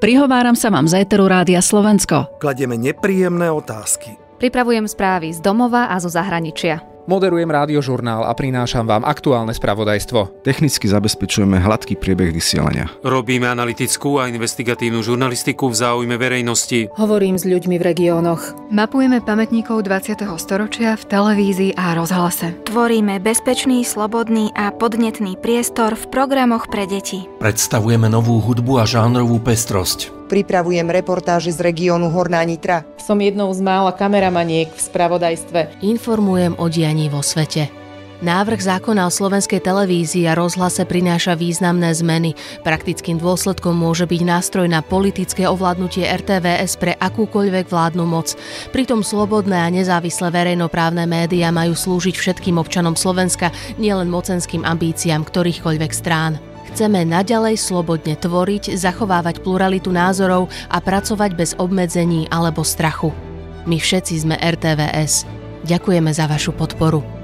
Prihováram sa vám z éteru Rádia Slovensko. Kladieme nepríjemné otázky. Pripravujem správy z domova a zo zahraničia. Moderujem rádiožurnál a prinášam vám aktuálne spravodajstvo. Technicky zabezpečujeme hladký priebeh vysielania. Robíme analytickú a investigatívnu žurnalistiku v záujme verejnosti. Hovorím s ľuďmi v regiónoch. Mapujeme pamätníkov 20. storočia v televízii a rozhlase. Tvoríme bezpečný, slobodný a podnetný priestor v programoch pre deti. Predstavujeme novú hudbu a žánrovú pestrosť. Pripravujem reportáže z regiónu Horná Nitra. Som jednou z mála kameramaniek v spravodajstve. Informujem o dianí vo svete. Návrh zákona o slovenskej televízii a rozhlase prináša významné zmeny. Praktickým dôsledkom môže byť nástroj na politické ovládnutie RTVS pre akúkoľvek vládnu moc. Pritom slobodné a nezávislé verejnoprávne médiá majú slúžiť všetkým občanom Slovenska, nielen mocenským ambíciám ktorýchkoľvek strán. Chceme naďalej slobodne tvoriť, zachovávať pluralitu názorov a pracovať bez obmedzení alebo strachu. My všetci sme RTVS. Ďakujeme za vašu podporu.